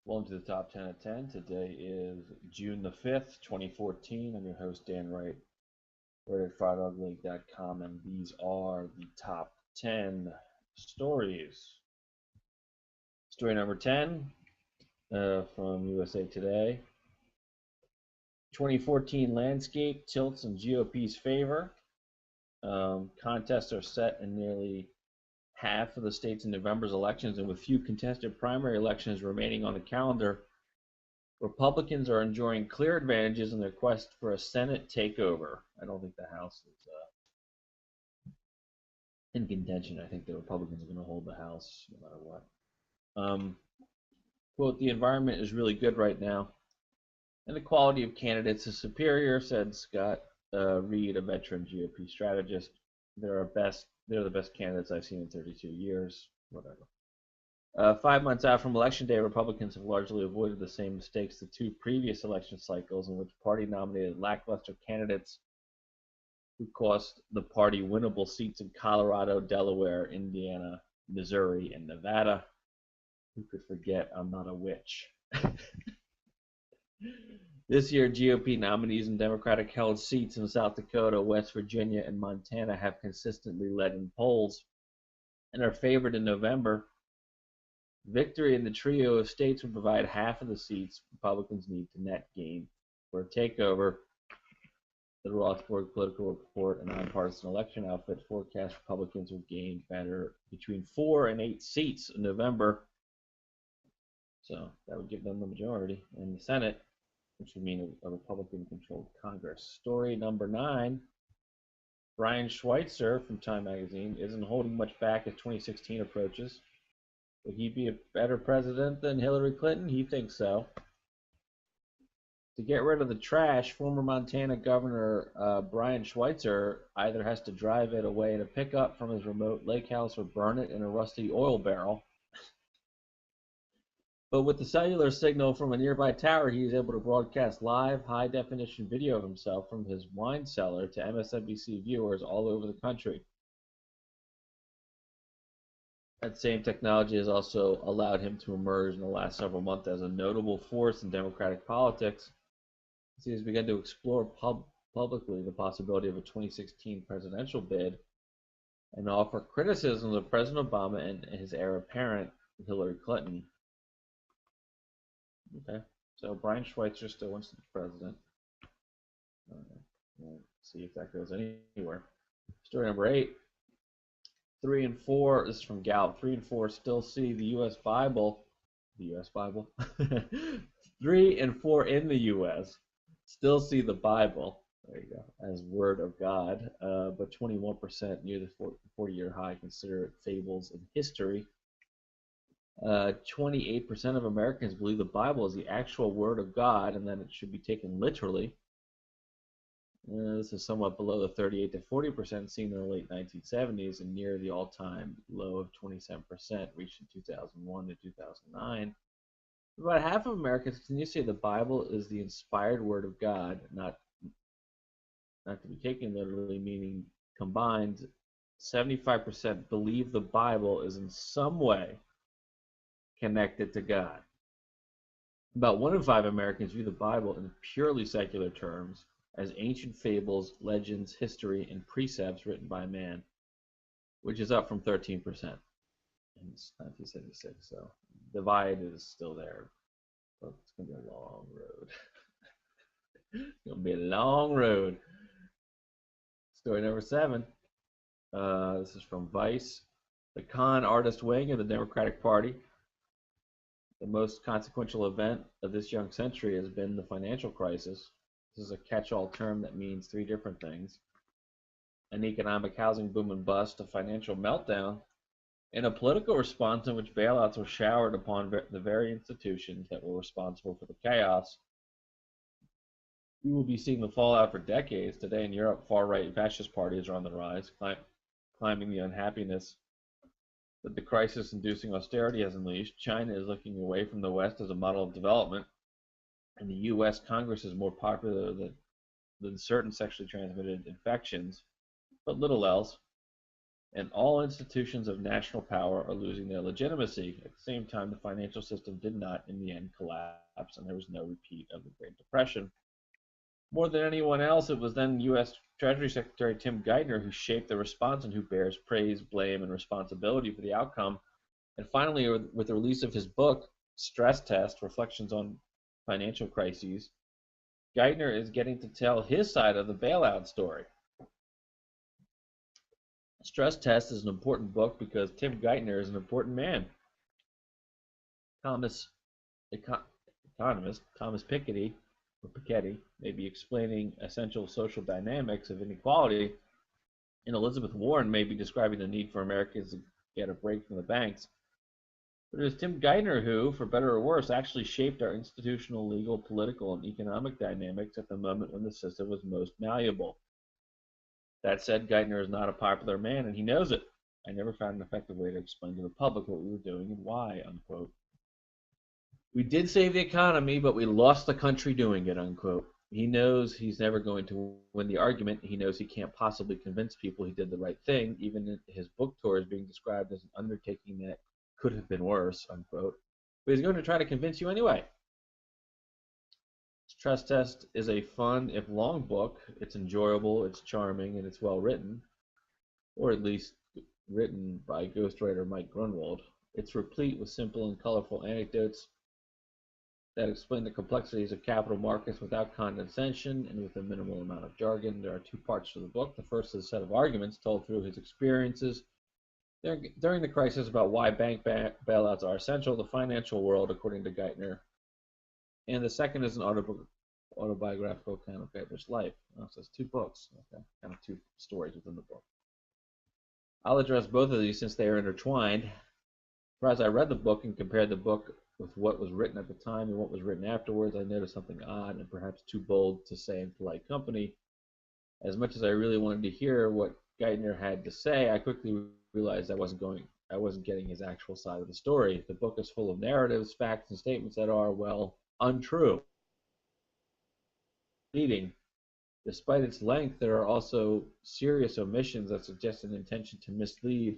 Welcome to the Top 10 at 10. Today is June the 5th, 2014. I'm your host, Dan Wright. We're at FireDogLink.com, and these are the top 10 stories. Story number 10 from USA Today. 2014 landscape tilts in GOP's favor. Contests are set in nearly half of the states in November's elections, and with few contested primary elections remaining on the calendar, Republicans are enjoying clear advantages in their quest for a Senate takeover. I don't think the House is in contention. I think the Republicans are going to hold the House no matter what. Quote, the environment is really good right now, and the quality of candidates is superior, said Scott Reed, a veteran GOP strategist. They're the best candidates I've seen in 32 years. Whatever. 5 months out from Election Day, Republicans have largely avoided the same mistakes the two previous election cycles, in which party-nominated lackluster candidates who cost the party winnable seats in Colorado, Delaware, Indiana, Missouri, and Nevada. Who could forget I'm not a witch? This year, GOP nominees in Democratic-held seats in South Dakota, West Virginia, and Montana have consistently led in polls and are favored in November. Victory in the trio of states would provide half of the seats Republicans need to net gain for a takeover. The Rothberg Political Report, a nonpartisan election outfit, forecast Republicans will gain better between 4 and 8 seats in November. So that would give them the majority in the Senate, which would mean a Republican-controlled Congress. Story number 9. Brian Schweitzer from Time Magazine isn't holding much back as 2016 approaches. Would he be a better president than Hillary Clinton? He thinks so. To get rid of the trash, former Montana Governor Brian Schweitzer either has to drive it away in a pickup from his remote lake house or burn it in a rusty oil barrel. But with the cellular signal from a nearby tower, he is able to broadcast live, high-definition video of himself from his wine cellar to MSNBC viewers all over the country. That same technology has also allowed him to emerge in the last several months as a notable force in Democratic politics, as he has begun to explore publicly the possibility of a 2016 presidential bid and offer criticisms of President Obama and his heir apparent, Hillary Clinton. Okay, so Brian Schweitzer still wants to be president. We'll see if that goes anywhere. Story number 8. 3 and 4, this is from Gallup, 3 and 4 still see the U.S. Bible, 3 and 4 in the U.S. still see the Bible, there you go, as Word of God, but 21%, near the 40-year high, consider it fables and history. 28% of Americans believe the Bible is the actual Word of God and that it should be taken literally. This is somewhat below the 38 to 40% seen in the late 1970s and near the all-time low of 27% reached in 2001 to 2009. About half of Americans continue to say the Bible is the inspired Word of God, not to be taken literally, meaning combined. 75% believe the Bible is in some way connected to God. About 1 in 5 Americans view the Bible in purely secular terms, as ancient fables, legends, history, and precepts written by man, which is up from 13% in 1976. So the divide is still there, but it's going to be a long road. It's going to be a long road. Story number 7. This is from Vice. The con artist wing of the Democratic Party. The most consequential event of this young century has been the financial crisis. This is a catch-all term that means 3 different things: an economic housing boom and bust, a financial meltdown, and a political response in which bailouts were showered upon the very institutions that were responsible for the chaos. We will be seeing the fallout for decades. Today in Europe, far-right fascist parties are on the rise, climbing the unhappiness that the crisis-inducing austerity has unleashed. China is looking away from the West as a model of development, and the U.S. Congress is more popular than certain sexually transmitted infections, but little else. and all institutions of national power are losing their legitimacy. At the same time, the financial system did not, in the end, collapse, and there was no repeat of the Great Depression. More than anyone else, it was then U.S. Treasury Secretary Tim Geithner who shaped the response and who bears praise, blame, and responsibility for the outcome. And finally, with the release of his book, Stress Test, Reflections on Financial Crises, Geithner is getting to tell his side of the bailout story. Stress Test is an important book because Tim Geithner is an important man. Economist Thomas Piketty may be explaining essential social dynamics of inequality, and Elizabeth Warren may be describing the need for Americans to get a break from the banks. But it was Tim Geithner who, for better or worse, actually shaped our institutional, legal, political, and economic dynamics at the moment when the system was most malleable. That said, Geithner is not a popular man, and he knows it. I never found an effective way to explain to the public what we were doing and why, unquote. We did save the economy, but we lost the country doing it, unquote. He knows he's never going to win the argument. He knows he can't possibly convince people he did the right thing, even his book tour is being described as an undertaking that could have been worse, unquote. But he's going to try to convince you anyway. Stress Test is a fun, if long, book. It's enjoyable, it's charming, and it's well written, or at least written by ghostwriter Mike Grunwald. It's replete with simple and colorful anecdotes that explain the complexities of capital markets without condescension and with a minimal amount of jargon. There are two parts to the book. The first is a set of arguments told through his experiences during the crisis about why bank bailouts are essential to the financial world, according to Geithner. And the second is an autobiographical account of Geithner's life. So it's two books, okay? Kind of two stories within the book. I'll address both of these since they are intertwined. For as I read the book and compared the book with what was written at the time and what was written afterwards, I noticed something odd and perhaps too bold to say in polite company. As much as I really wanted to hear what Geithner had to say, I quickly realized I wasn't getting his actual side of the story. The book is full of narratives, facts, and statements that are, well, untrue. Leading. Despite its length, there are also serious omissions that suggest an intention to mislead,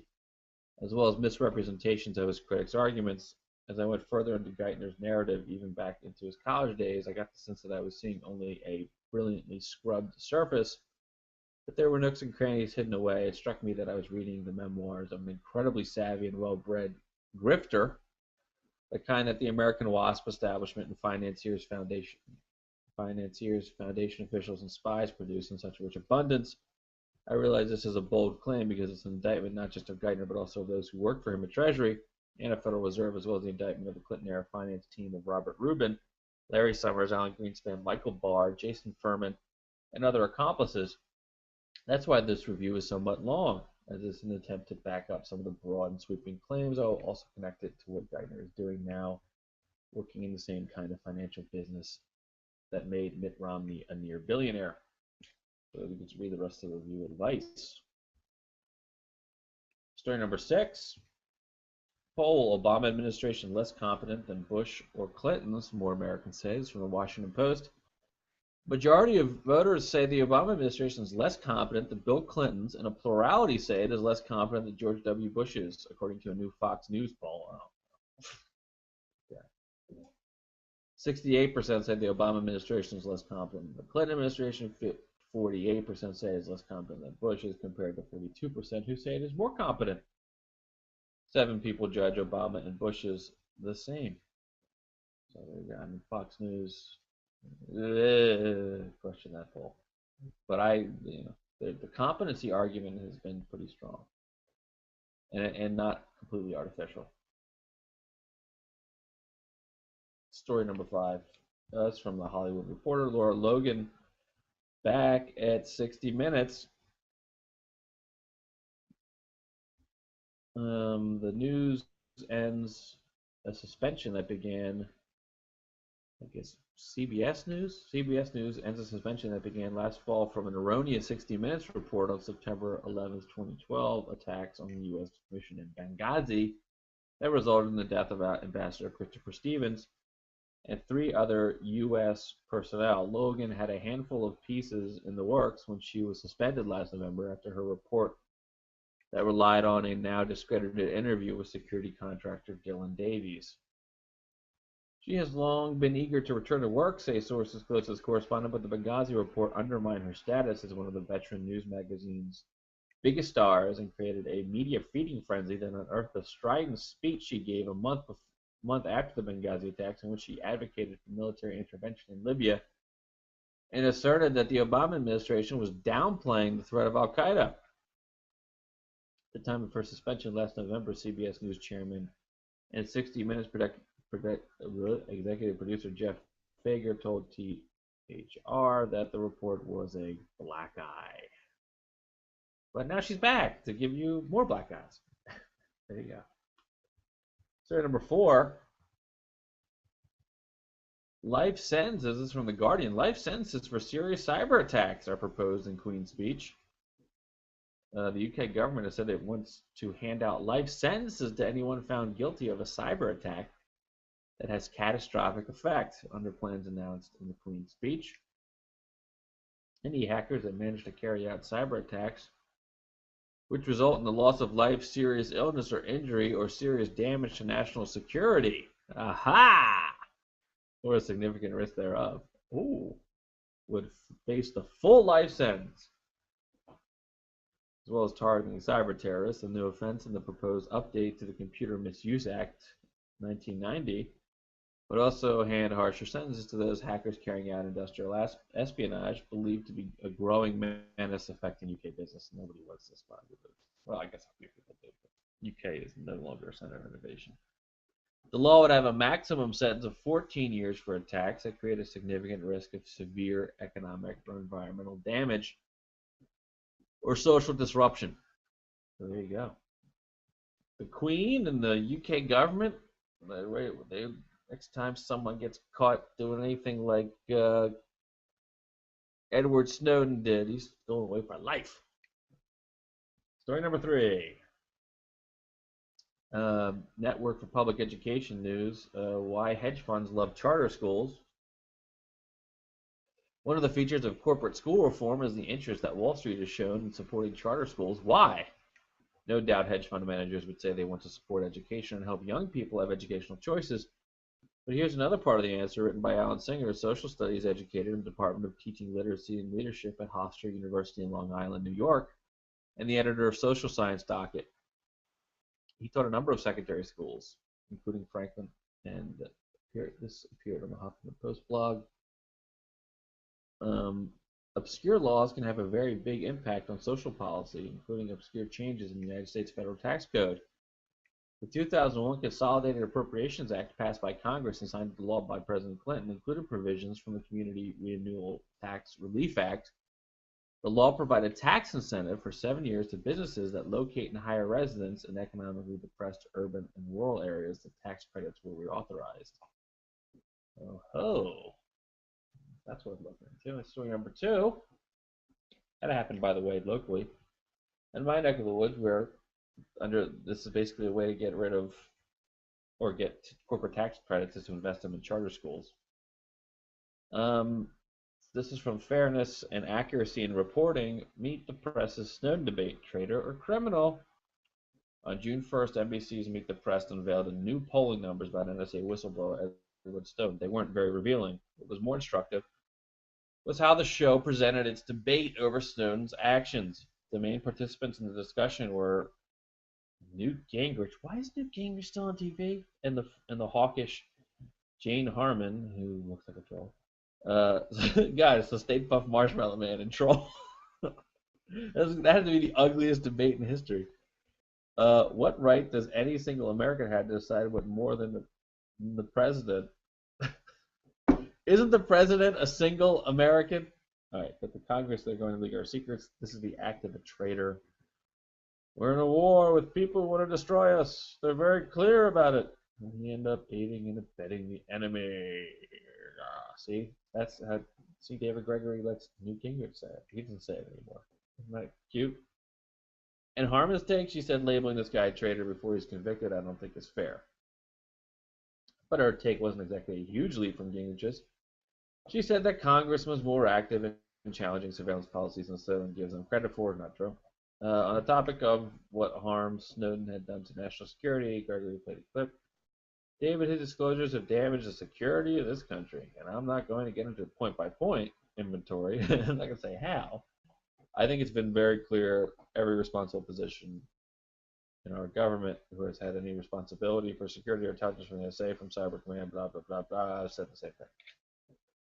as well as misrepresentations of his critics' arguments. As I went further into Geithner's narrative, even back into his college days, I got the sense that I was seeing only a brilliantly scrubbed surface, but there were nooks and crannies hidden away. It struck me that I was reading the memoirs of an incredibly savvy and well-bred grifter, the kind that the American WASP establishment and financiers, foundation officials, and spies produce in such rich abundance. I realize this is a bold claim because it's an indictment not just of Geithner, but also of those who worked for him at Treasury and at Federal Reserve, as well as the indictment of the Clinton-era finance team of Robert Rubin, Larry Summers, Alan Greenspan, Michael Barr, Jason Furman, and other accomplices. That's why this review is somewhat long, as it's an attempt to back up some of the broad and sweeping claims. I'll also connect it to what Geithner is doing now, working in the same kind of financial business that made Mitt Romney a near billionaire. So we can read the rest of the review advice. Story number 6. Poll: Obama administration less competent than Bush or Clinton's, more Americans say. This is from the Washington Post. Majority of voters say the Obama administration is less competent than Bill Clinton's, and a plurality say it is less competent than George W. Bush's, according to a new Fox News poll. Yeah. 68% say the Obama administration is less competent than the Clinton administration. 48% say it is less competent than Bush's, compared to 42% who say it is more competent. 7 people judge Obama and Bush's the same. So there you go. I mean, Fox News question that poll, but the competency argument has been pretty strong and not completely artificial. Story number 5. That's from the Hollywood Reporter. Laura Logan back at 60 Minutes. The news ends a suspension that began, I guess, CBS News? CBS News ends a suspension that began last fall from an erroneous 60 Minutes report on September 11th, 2012, attacks on the U.S. mission in Benghazi that resulted in the death of Ambassador Christopher Stevens and 3 other U.S. personnel. Logan had a handful of pieces in the works when she was suspended last November after her report that relied on a now discredited interview with security contractor Dylan Davies. She has long been eager to return to work, say sources close to this correspondent, but the Benghazi report undermined her status as one of the veteran news magazine's biggest stars and created a media feeding frenzy that unearthed a strident speech she gave a month after the Benghazi attacks, in which she advocated for military intervention in Libya and asserted that the Obama administration was downplaying the threat of Al Qaeda. At the time of her suspension last November, CBS News chairman and 60 Minutes executive producer Jeff Fager told THR that the report was a black eye. But now she's back to give you more black eyes. There you go. Story number 4. Life sentences, this is from The Guardian, life sentences for serious cyber attacks are proposed in Queen's speech. The UK government has said it wants to hand out life sentences to anyone found guilty of a cyber attack that has catastrophic effect, under plans announced in the Queen's speech. Any hackers that manage to carry out cyber attacks which result in the loss of life, serious illness or injury, or serious damage to national security, aha, or a significant risk thereof, would face the full life sentence, as well as targeting cyber terrorists, a new offense in the proposed update to the Computer Misuse Act 1990, would also hand harsher sentences to those hackers carrying out industrial espionage, believed to be a growing menace affecting UK business. Nobody wants this spot. Well, I guess a few people do, but UK is no longer a center of innovation. The law would have a maximum sentence of 14 years for attacks that create a significant risk of severe economic or environmental damage or social disruption. So there you go. The Queen and the UK government, they next time someone gets caught doing anything like Edward Snowden did, he's going away for life. Story number 3. Network for Public Education News. Why hedge funds love charter schools. One of the features of corporate school reform is the interest that Wall Street has shown in supporting charter schools. Why? No doubt hedge fund managers would say they want to support education and help young people have educational choices. But here's another part of the answer, written by Alan Singer, a social studies educator in the Department of Teaching Literacy and Leadership at Hofstra University in Long Island, New York, and the editor of Social Science Docket. He taught a number of secondary schools, including Franklin, and this appeared on the Huffington Post blog. Obscure laws can have a very big impact on social policy, including obscure changes in the United States federal tax code. The 2001 Consolidated Appropriations Act, passed by Congress and signed into law by President Clinton, included provisions from the Community Renewal Tax Relief Act. The law provided tax incentive for 7 years to businesses that locate and hire residents in economically depressed urban and rural areas. The tax credits were reauthorized. Oh, that's what I'm looking into. Story number 2. That happened, by the way, locally. In my neck of the woods, where this is basically a way to get rid of or get corporate tax credits is to invest them in charter schools. This is from Fairness and Accuracy in Reporting. Meet the Press's Snowden debate, traitor or criminal. On June 1st, NBC's Meet the Press unveiled a new polling numbers about NSA whistleblower Edward Snowden. They weren't very revealing. What was more instructive was how the show presented its debate over Snowden's actions. The main participants in the discussion were Newt Gingrich. Why is Newt Gingrich still on TV? And the hawkish Jane Harmon, who looks like a troll. Guys, the Stay Puft Marshmallow Man and troll. That had to be the ugliest debate in history. What right does any single American have to decide what more than the president? Isn't the president a single American? All right, but the Congress, they're going to leak our secrets. This is the act of a traitor. We're in a war with people who want to destroy us. They're very clear about it. And we end up aiding and abetting the enemy. See? That's how. See, David Gregory lets Newt Gingrich say it. He doesn't say it anymore. Isn't that cute? And Harmon's take, she said labeling this guy a traitor before he's convicted, I don't think is fair. But her take wasn't exactly a huge leap from Gingrich's. She said that Congress was more active in challenging surveillance policies and so and gives them credit for it. Not true. On the topic of what harm Snowden had done to national security, Gregory played a clip. David, his disclosures have damaged the security of this country, and I'm not going to get into point by point inventory. I'm not going to say how. I think it's been very clear every responsible position in our government who has had any responsibility for security or intelligence from the NSA, from Cyber Command, blah, blah, blah, blah, said the same thing.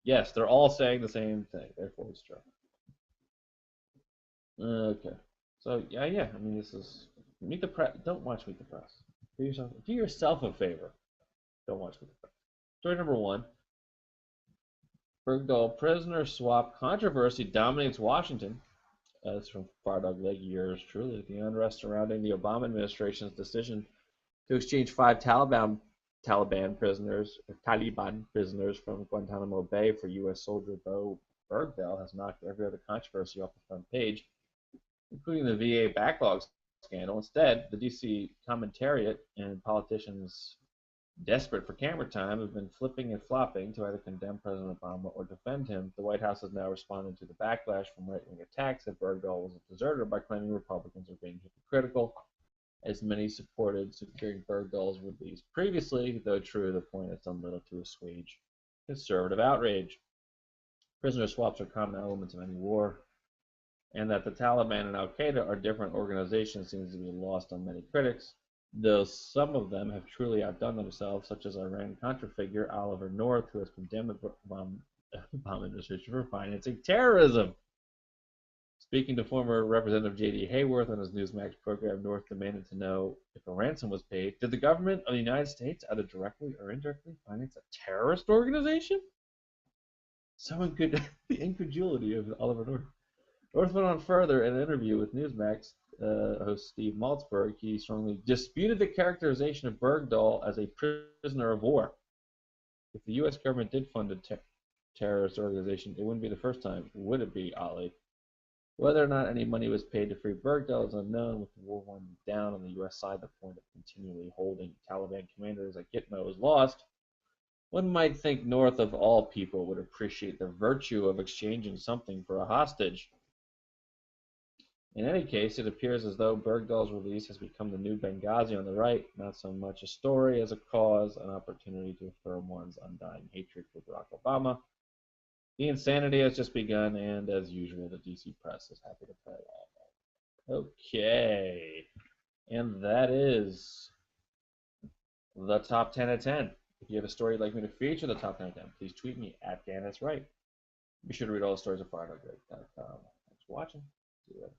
Yes, they're all saying the same thing. Therefore, it's true. Okay. So, yeah. I mean, this is Meet the Press. Don't watch Meet the Press. Do yourself a favor. Don't watch Meet the Press. Story number 1. Bergdahl prisoner swap controversy dominates Washington. That's from Fardog Lake, yours truly. The unrest surrounding the Obama administration's decision to exchange 5 Taliban prisoners from Guantanamo Bay for U.S. soldier Bowe Bergdahl has knocked every other controversy off the front page, including the VA backlog scandal. Instead, the D.C. commentariat and politicians desperate for camera time have been flipping and flopping to either condemn President Obama or defend him. The White House has now responded to the backlash from right-wing attacks that Bergdahl was a deserter by claiming Republicans are being hypocritical, as many supported securing Bergdahl's release previously, though true, the point has done little to assuage conservative outrage. Prisoner swaps are common elements of any war, and that the Taliban and Al-Qaeda are different organizations seems to be lost on many critics, though some of them have truly outdone themselves, such as Iran-Contra figure Oliver North, who has condemned the Obama administration for financing terrorism. Speaking to former Representative J.D. Hayworth on his Newsmax program, North demanded to know if a ransom was paid. Did the government of the United States either directly or indirectly finance a terrorist organization? Someone could the incredulity of Oliver North. North went on further in an interview with Newsmax host Steve Maltzberg. He strongly disputed the characterization of Bergdahl as a prisoner of war. If the U.S. government did fund a terrorist organization, it wouldn't be the first time, would it be, Ali? Whether or not any money was paid to free Bergdahl is unknown. With the war winding down on the U.S. side, the point of continually holding Taliban commanders like Geithner was lost. One might think North, of all people, would appreciate the virtue of exchanging something for a hostage. In any case, it appears as though Bergdahl's release has become the new Benghazi on the right, not so much a story as a cause, an opportunity to affirm one's undying hatred for Barack Obama. The insanity has just begun, and as usual, the DC press is happy to play along. Okay, and that is the top 10 of 10. If you have a story you'd like me to feature the top 10 of 10, please tweet me at DanIsRight. Be sure to read all the stories at FireDogRight.com. Thanks for watching. See you later.